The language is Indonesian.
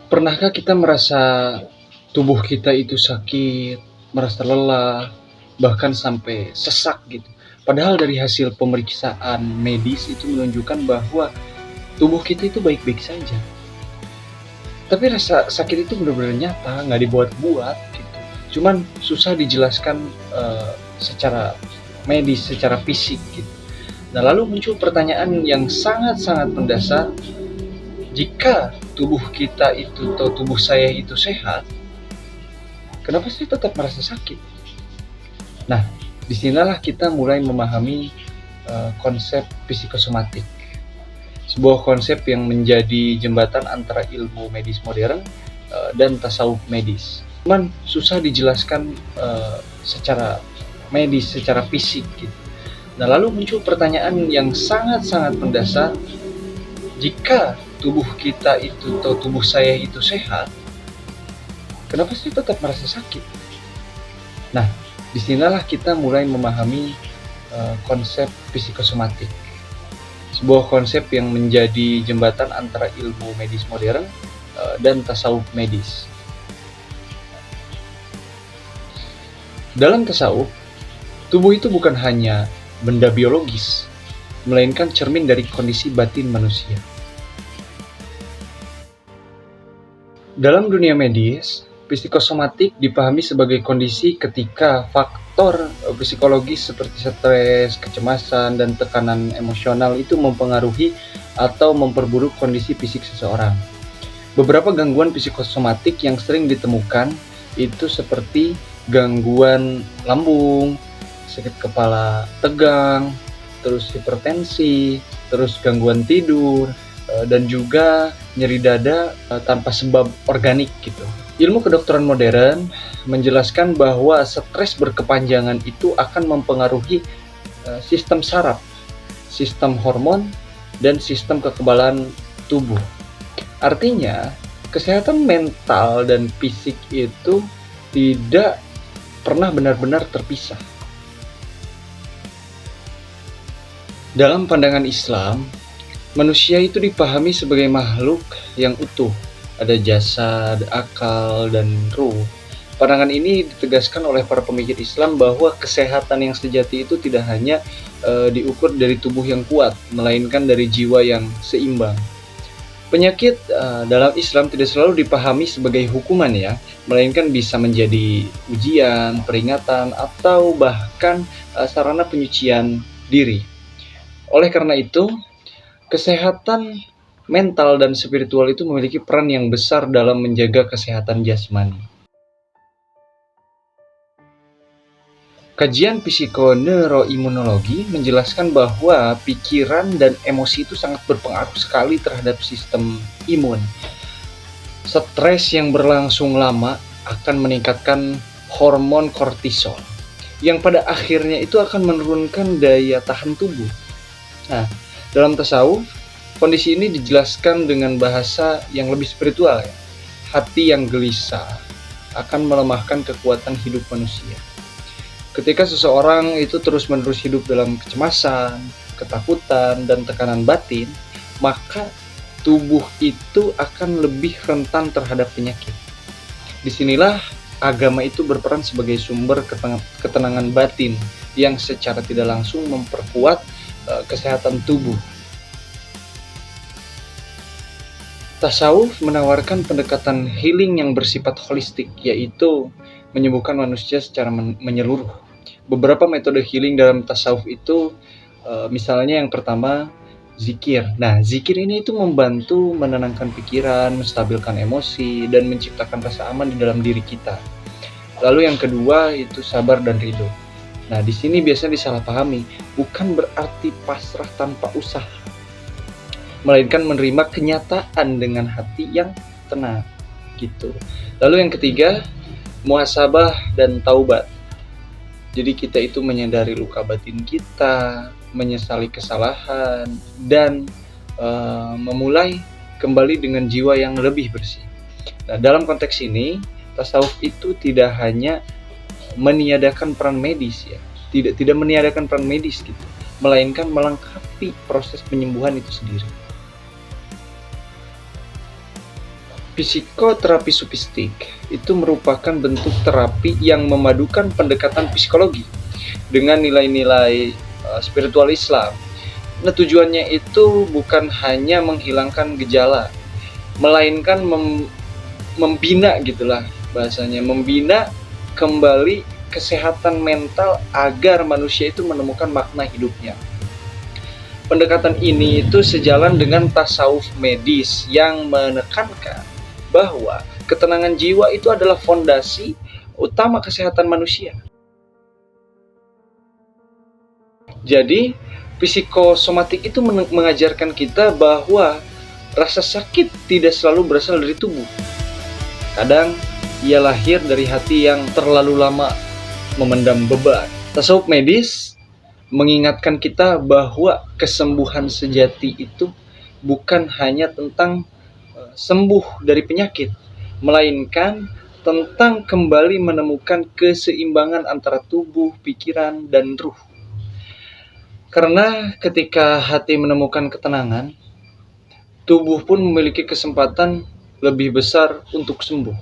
Pernahkah kita merasa tubuh kita itu sakit, merasa lelah, bahkan sampai sesak gitu? Padahal dari hasil pemeriksaan medis itu menunjukkan bahwa tubuh kita itu baik-baik saja. Tapi rasa sakit itu benar-benar nyata, nggak dibuat-buat gitu. Cuman susah dijelaskan secara medis, secara fisik gitu. Nah, lalu muncul pertanyaan yang sangat-sangat mendasar, jika tubuh kita itu atau tubuh saya itu sehat, kenapa saya tetap merasa sakit? Nah, disinilah kita mulai memahami konsep psikosomatik, sebuah konsep yang menjadi jembatan antara ilmu medis modern dan tasawuf medis. Cuman susah dijelaskan secara medis, secara fisik gitu. Nah, lalu muncul pertanyaan yang sangat-sangat mendasar, jika tubuh kita itu atau tubuh saya itu sehat, kenapa saya tetap merasa sakit? Nah, disinilah kita mulai memahami konsep psikosomatik, sebuah konsep yang menjadi jembatan antara ilmu medis modern dan tasawuf medis. Dalam tasawuf, tubuh itu bukan hanya benda biologis, melainkan cermin dari kondisi batin manusia. Dalam dunia medis, psikosomatik dipahami sebagai kondisi ketika faktor psikologis seperti stres, kecemasan, dan tekanan emosional itu mempengaruhi atau memperburuk kondisi fisik seseorang. Beberapa gangguan psikosomatik yang sering ditemukan itu seperti gangguan lambung, sakit kepala tegang, terus hipertensi, terus gangguan tidur, dan juga nyeri dada tanpa sebab organik gitu. Ilmu kedokteran modern menjelaskan bahwa stres berkepanjangan itu akan mempengaruhi sistem saraf, sistem hormon, dan sistem kekebalan tubuh. Artinya, kesehatan mental dan fisik itu tidak pernah benar-benar terpisah. Dalam pandangan Islam, manusia itu dipahami sebagai makhluk yang utuh, ada jasad, akal, dan ruh. Pandangan ini ditegaskan oleh para pemikir Islam bahwa kesehatan yang sejati itu tidak hanya diukur dari tubuh yang kuat, melainkan dari jiwa yang seimbang. Penyakit dalam Islam tidak selalu dipahami sebagai hukuman ya, melainkan bisa menjadi ujian, peringatan, atau bahkan sarana penyucian diri. Oleh karena itu, kesehatan mental dan spiritual itu memiliki peran yang besar dalam menjaga kesehatan jasmani. Kajian psikoneuroimunologi menjelaskan bahwa pikiran dan emosi itu sangat berpengaruh sekali terhadap sistem imun. Stres yang berlangsung lama akan meningkatkan hormon kortisol, yang pada akhirnya itu akan menurunkan daya tahan tubuh. Nah, dalam tasawuf, kondisi ini dijelaskan dengan bahasa yang lebih spiritual ya. Hati yang gelisah akan melemahkan kekuatan hidup manusia. Ketika seseorang itu terus-menerus hidup dalam kecemasan, ketakutan, dan tekanan batin, maka tubuh itu akan lebih rentan terhadap penyakit. Disinilah agama itu berperan sebagai sumber ketenangan batin yang secara tidak langsung memperkuat kesehatan tubuh. Tasawuf menawarkan pendekatan healing yang bersifat holistik, yaitu menyembuhkan manusia secara menyeluruh. Beberapa metode healing dalam tasawuf itu, misalnya yang pertama, zikir. Nah, zikir ini itu membantu menenangkan pikiran, menstabilkan emosi, dan menciptakan rasa aman di dalam diri kita. Lalu yang kedua itu sabar dan ridho. Nah, di sini biasanya disalahpahami, bukan berarti pasrah tanpa usaha, melainkan menerima kenyataan dengan hati yang tenang gitu. Lalu yang ketiga, muhasabah dan taubat. Jadi kita itu menyadari luka batin kita, menyesali kesalahan, dan memulai kembali dengan jiwa yang lebih bersih. Nah, dalam konteks ini, tasawuf itu tidak hanya meniadakan peran medis ya, tidak meniadakan peran medis gitu, melainkan melengkapi proses penyembuhan itu sendiri. Psikoterapi sufistik itu merupakan bentuk terapi yang memadukan pendekatan psikologi dengan nilai-nilai spiritual Islam. Nah, tujuannya itu bukan hanya menghilangkan gejala, melainkan membina gitulah bahasanya, membina kembali kesehatan mental agar manusia itu menemukan makna hidupnya. Pendekatan ini itu sejalan dengan tasawuf medis yang menekankan bahwa ketenangan jiwa itu adalah fondasi utama kesehatan manusia. Jadi, psikosomatik itu mengajarkan kita bahwa rasa sakit tidak selalu berasal dari tubuh. Kadang ia lahir dari hati yang terlalu lama memendam beban. Tasawuf medis mengingatkan kita bahwa kesembuhan sejati itu bukan hanya tentang sembuh dari penyakit, melainkan tentang kembali menemukan keseimbangan antara tubuh, pikiran, dan ruh. Karena ketika hati menemukan ketenangan, tubuh pun memiliki kesempatan lebih besar untuk sembuh.